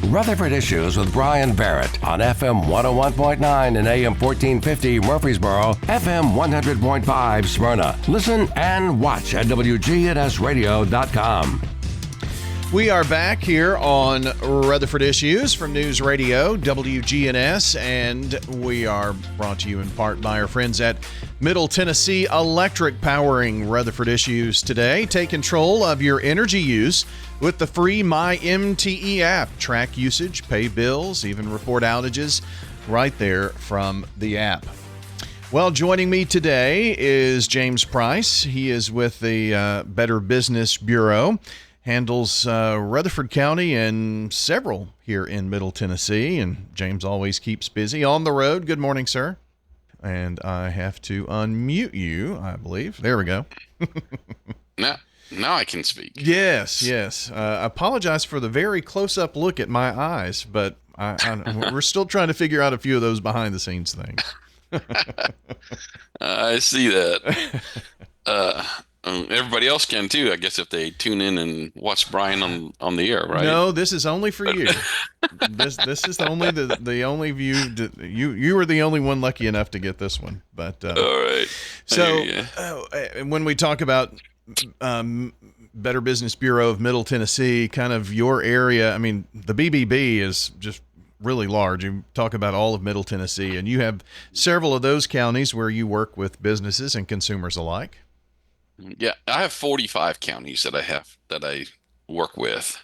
Rutherford Issues with Bryan Barrett on FM 101.9 and AM 1450 Murfreesboro, FM 100.5 Smyrna. Listen and watch at WGNSradio.com. We are back here on Rutherford Issues from News Radio WGNS, and we are brought to you in part by our friends at Middle Tennessee Electric, powering Rutherford Issues today. Take control of your energy use with the free MyMTE app. Track usage, pay bills, even report outages right there from the app. Well, joining me today is James Price. He is with the Better Business Bureau. Handles Rutherford County and several here in Middle Tennessee, and James always keeps busy on the road. Good morning, sir. And I have to unmute you, I believe. There we go. Now I can speak. Yes. I apologize for the very close-up look at my eyes, but we're still trying to figure out a few of those behind-the-scenes things. I see that. Everybody else can too, I guess, if they tune in and watch Bryan on the air, right? No, this is only for you. This is only the only view. You were the only one lucky enough to get this one. But all right. So when we talk about Better Business Bureau of Middle Tennessee, kind of your area, I mean, the BBB is just really large. You talk about all of Middle Tennessee, and you have several of those counties where you work with businesses and consumers alike. Yeah, I have 45 counties that I work with,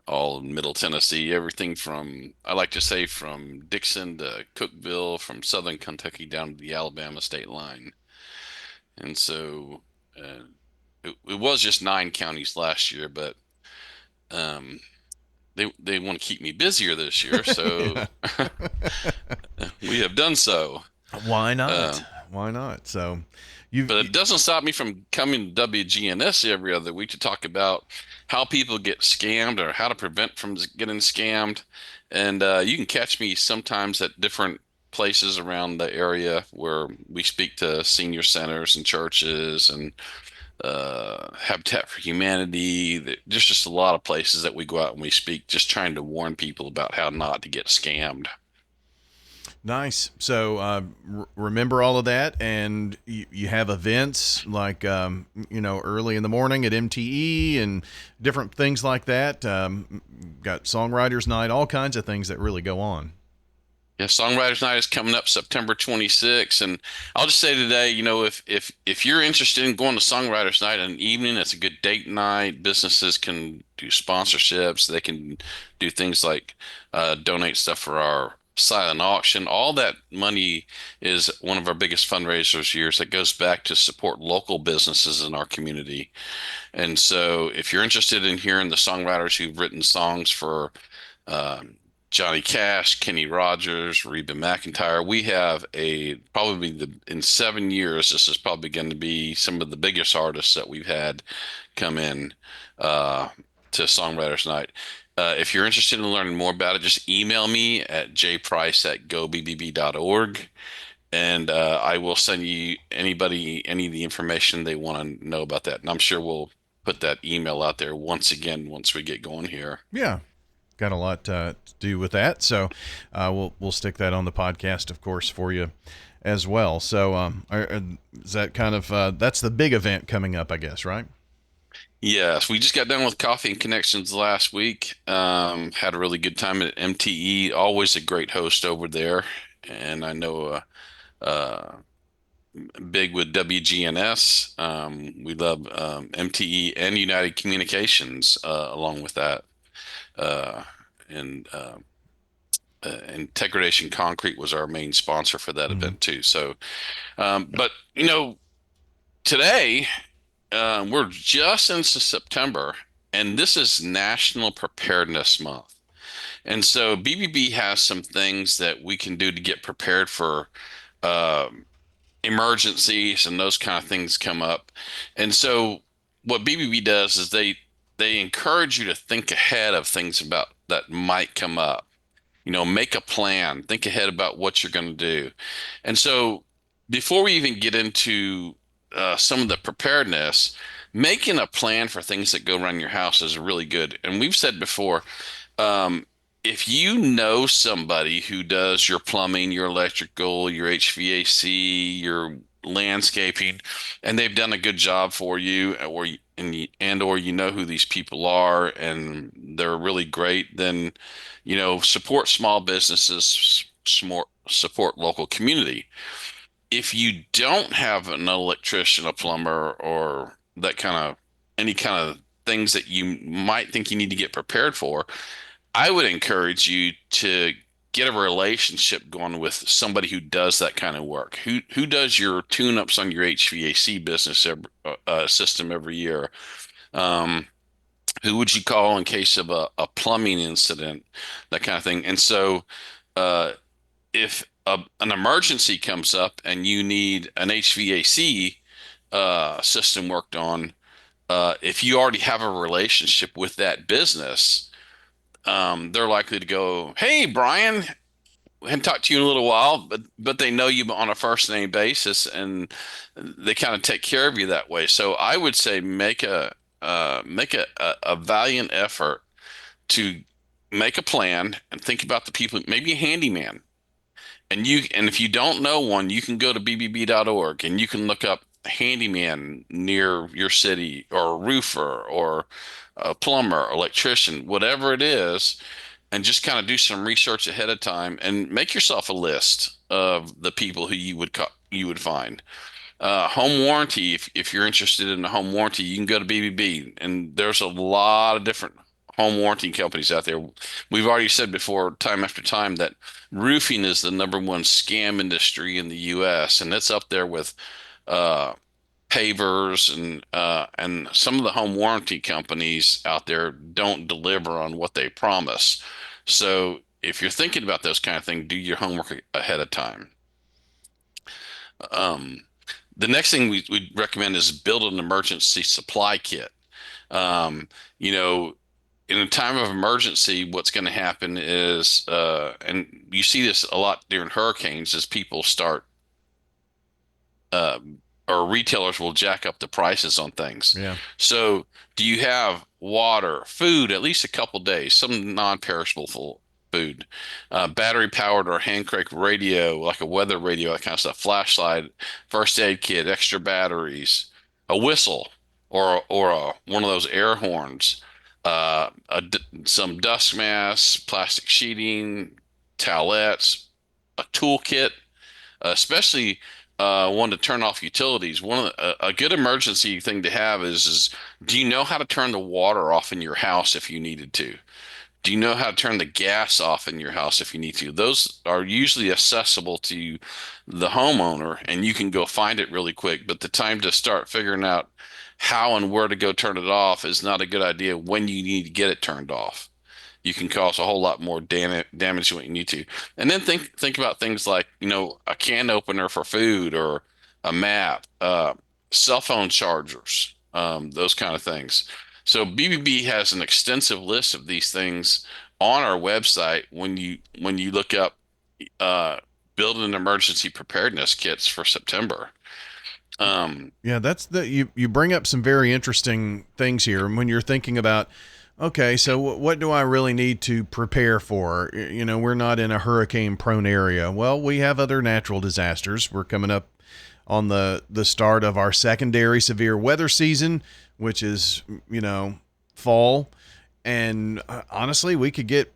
all in Middle Tennessee, everything from, I like to say, from Dixon to Cookeville, from southern Kentucky down to the Alabama state line. And so it was just 9 counties last year, but they want to keep me busier this year, so we have done so. Why not? Why not? So. But it doesn't stop me from coming to WGNS every other week to talk about how people get scammed or how to prevent from getting scammed. And you can catch me sometimes at different places around the area where we speak to senior centers and churches and Habitat for Humanity. There's just a lot of places that we go out and we speak, just trying to warn people about how not to get scammed. Nice. So remember all of that, and you have events like early in the morning at MTE and different things like that. Got Songwriters Night, all kinds of things that really go on. Yeah, Songwriters Night is coming up September 26th, and I'll just say today, if you're interested in going to Songwriters Night in the evening, it's a good date night. Businesses can do sponsorships. They can do things like donate stuff for our silent auction. All that money is one of our biggest fundraisers years that goes back to support local businesses in our community. And so if you're interested in hearing the songwriters who've written songs for Johnny Cash, Kenny Rogers, Reba McEntire, we have in 7 years, this is probably going to be some of the biggest artists that we've had come in to Songwriters Night. If you're interested in learning more about it, just email me at jprice@gobbb.org, and I will send you any of the information they want to know about that. And I'm sure we'll put that email out there once we get going here. Yeah, got a lot to do with that, so we'll stick that on the podcast, of course, for you as well. So is that kind of that's the big event coming up, I guess, right? Yes, we just got done with Coffee and Connections last week. Had a really good time at MTE. Always a great host over there, and I know big with WGNS. We love MTE and United Communications along with that, and Integration Concrete was our main sponsor for that event too. So, but today. We're just into September, and this is National Preparedness Month. And so BBB has some things that we can do to get prepared for emergencies and those kind of things come up. And so what BBB does is they encourage you to think ahead of things about that might come up. Make a plan, think ahead about what you're going to do. And so before we even get into some of the preparedness, making a plan for things that go around your house is really good. And we've said before, if you know somebody who does your plumbing, your electrical, your HVAC, your landscaping, and they've done a good job for you, or you know who these people are, and they're really great, then support small businesses, support local community. If you don't have an electrician, a plumber, or that kind of any kind of things that you might think you need to get prepared for, I would encourage you to get a relationship going with somebody who does that kind of work. Who does your tune-ups on your HVAC business system every year? Um, who would you call in case of a plumbing incident, that kind of thing? And so, uh, if an emergency comes up and you need an HVAC system worked on, if you already have a relationship with that business, they're likely to go, "Hey, Brian, I haven't talked to you in a little while," but they know you on a first name basis, and they kind of take care of you that way. So I would say make a valiant effort to make a plan and think about the people, maybe a handyman. And if you don't know one, you can go to bbb.org and you can look up a handyman near your city, or a roofer, or a plumber, electrician, whatever it is, and just kind of do some research ahead of time and make yourself a list of the people who you would find. Home warranty, if you're interested in a home warranty, you can go to BBB, and there's a lot of different home warranty companies out there. We've already said before, time after time, that roofing is the number one scam industry in the U.S., and it's up there with uh, pavers, and some of the home warranty companies out there don't deliver on what they promise. So if you're thinking about those kind of things, do your homework ahead of time. Um, the next thing we recommend is build an emergency supply kit. Um, you know, in a time of emergency, what's going to happen is, and you see this a lot during hurricanes, is people start, uh, or retailers will jack up the prices on things. Yeah. So, do you have water, food, at least a couple days, some non-perishable food, battery powered or hand crank radio, like a weather radio, that kind of stuff, flashlight, first aid kit, extra batteries, a whistle, one of those air horns, some dust masks, plastic sheeting, towelettes, a toolkit, especially one to turn off utilities. A good emergency thing to have is do you know how to turn the water off in your house if you needed to? Do you know how to turn the gas off in your house if you need to? Those are usually accessible to the homeowner, and you can go find it really quick. But the time to start figuring out how and where to go turn it off is not a good idea when you need to get it turned off. You can cause a whole lot more damage than what you need to. And then think about things like, a can opener for food, or a map, cell phone chargers, those kind of things. So BBB has an extensive list of these things on our website when you look up building emergency preparedness kits for September. Yeah, you bring up some very interesting things here. And when you're thinking about, okay, so what do I really need to prepare for? We're not in a hurricane prone area. Well, we have other natural disasters. We're coming up on the start of our secondary severe weather season, which is, fall. And honestly, we could get,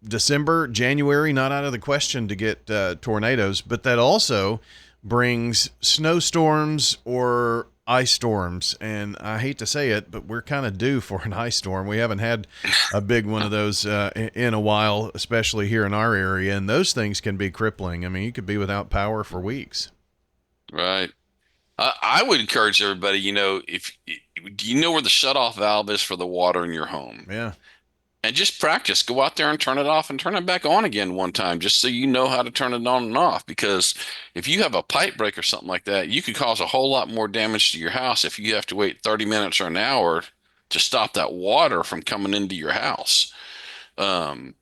December, January, not out of the question to get tornadoes, but that also brings snowstorms or ice storms. And I hate to say it, but we're kind of due for an ice storm. We haven't had a big one of those in a while, especially here in our area. And those things can be crippling. I mean, you could be without power for weeks. Right. I would encourage everybody, if do you know where the shutoff valve is for the water in your home? Yeah. And just practice. Go out there and turn it off and turn it back on again one time, just so you know how to turn it on and off. Because if you have a pipe break or something like that, you could cause a whole lot more damage to your house if you have to wait 30 minutes or an hour to stop that water from coming into your house. And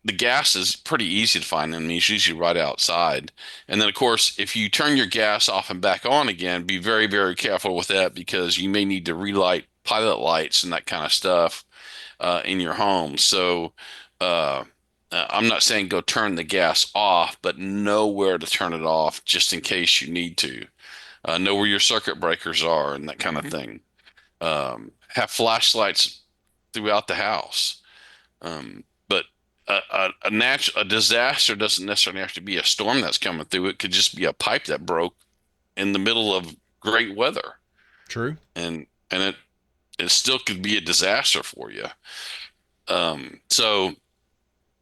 the gas is pretty easy to find. I mean, it's usually right outside. And then, of course, if you turn your gas off and back on again, be very, very careful with that, because you may need to relight pilot lights and that kind of stuff. in your home. So I'm not saying go turn the gas off, but know where to turn it off just in case you need to. Know where your circuit breakers are and that kind of thing. Have flashlights throughout the house. But a disaster doesn't necessarily have to be a storm that's coming through. It could just be a pipe that broke in the middle of great weather, True. and it still could be a disaster for you. So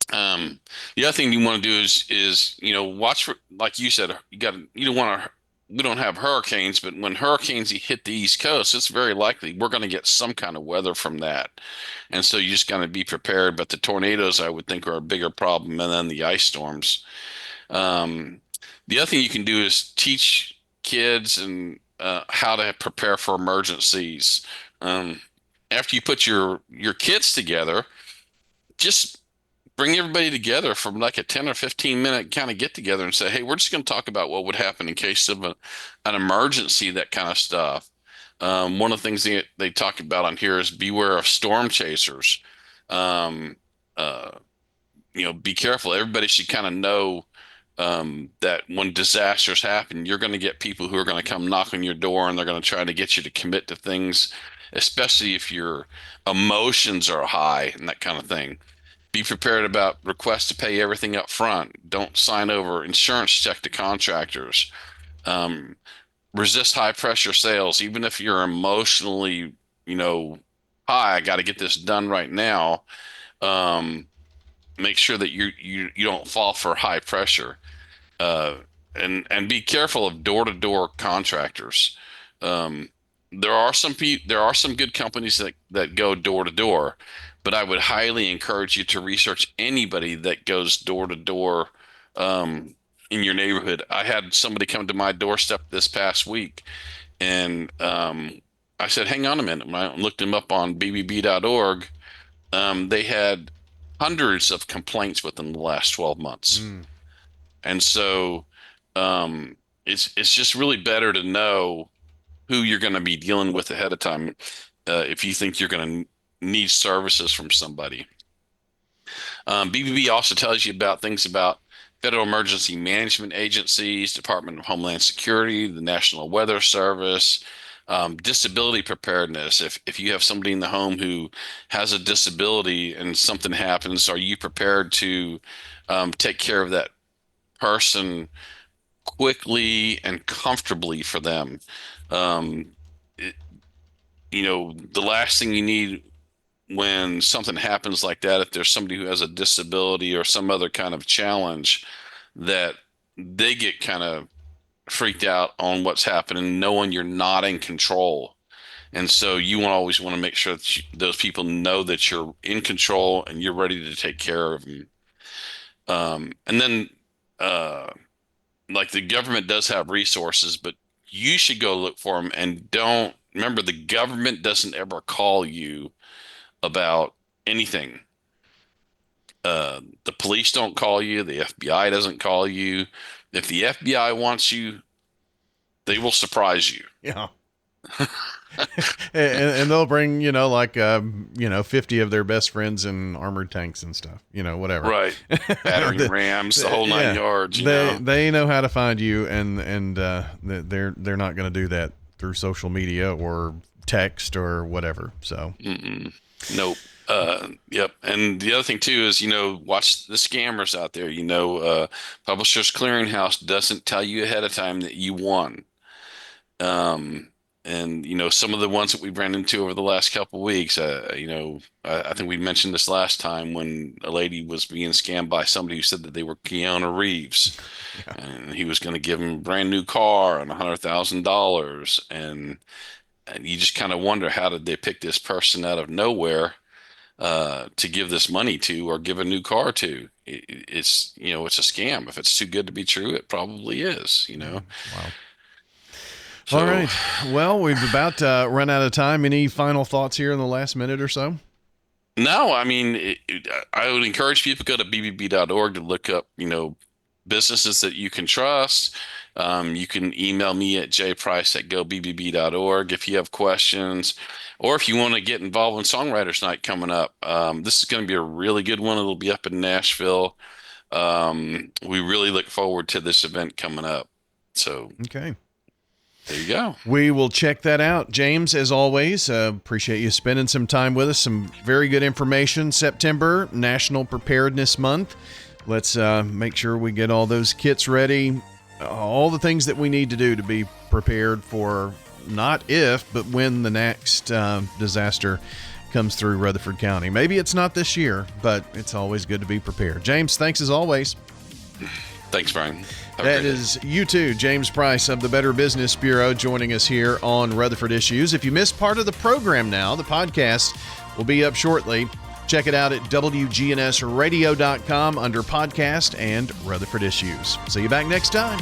the other thing you want to do is watch for, like you said, you don't want to. We don't have hurricanes, but when hurricanes hit the East Coast, it's very likely we're going to get some kind of weather from that. And so you just got to be prepared. But the tornadoes, I would think, are a bigger problem, and then the ice storms. Um, the other thing you can do is teach kids and how to prepare for emergencies. Um, After you put your kids together, just bring everybody together from like a 10 or 15-minute kind of get together and say, hey, we're just going to talk about what would happen in case of an emergency, that kind of stuff. One of the things they talk about on here is beware of storm chasers. Um, uh, be careful. Everybody should kind of know that when disasters happen, you're going to get people who are going to come knock on your door and they're going to try to get you to commit to things, especially if your emotions are high and that kind of thing. Be prepared about requests to pay everything up front. Don't sign over insurance check to contractors. Um, Resist high pressure sales, even if you're emotionally, high. I got to get this done right now. Um, Make sure that you don't fall for high pressure. Uh, and be careful of door to door contractors. Um, there are some good companies that go door to door, but I would highly encourage you to research anybody that goes door to door in your neighborhood. I had somebody come to my doorstep this past week, and I said, "Hang on a minute." I looked them up on BBB.org. They had hundreds of complaints within the last 12 months, and so it's just really better to know who you're going to be dealing with ahead of time if you think you're going to need services from somebody. BBB also tells you about things about federal emergency management agencies, Department of Homeland Security, the National Weather Service, disability preparedness. If you have somebody in the home who has a disability and something happens, are you prepared to take care of that person quickly and comfortably for them? It, the last thing you need when something happens like that, if there's somebody who has a disability or some other kind of challenge, that they get kind of freaked out on what's happening, knowing you're not in control. And so you always want to make sure that those people know that you're in control and you're ready to take care of them. And then, like, the government does have resources, but you should go look for them, and don't remember, the government doesn't ever call you about anything. The police don't call you. The FBI doesn't call you. If the FBI wants you, they will surprise you. Yeah. and they'll bring, 50 of their best friends in armored tanks and stuff, whatever. Right. Battering rams, the whole nine yards. They know how to find you, and they're not going to do that through social media or text or whatever. So. Mm-mm. Nope. Yep. And the other thing too is, watch the scammers out there. Publishers Clearinghouse doesn't tell you ahead of time that you won. And some of the ones that we've ran into over the last couple of weeks, I think we mentioned this last time when a lady was being scammed by somebody who said that they were Keanu Reeves, and he was going to give him a brand new car and $100,000, and you just kind of wonder, how did they pick this person out of nowhere to give this money to or give a new car to? It's a scam. If it's too good to be true, it probably is. Wow. So, all right. Well, we've about run out of time. Any final thoughts here in the last minute or so? No, I mean, I would encourage people to go to bbb.org to look up, businesses that you can trust. You can email me at jprice@gobbb.org if you have questions, or if you want to get involved in Songwriters Night coming up. This is going to be a really good one. It'll be up in Nashville. We really look forward to this event coming up. So, okay. There you go. We will check that out. James, as always, appreciate you spending some time with us. Some very good information. September, National Preparedness Month. Let's make sure we get all those kits ready. All the things that we need to do to be prepared for not if, but when the next disaster comes through Rutherford County. Maybe it's not this year, but it's always good to be prepared. James, thanks as always. Thanks, Brian. That is you too, James Price of the Better Business Bureau, joining us here on Rutherford Issues. If you missed part of the program now, the podcast will be up shortly. Check it out at WGNSradio.com under podcast and Rutherford Issues. See you back next time.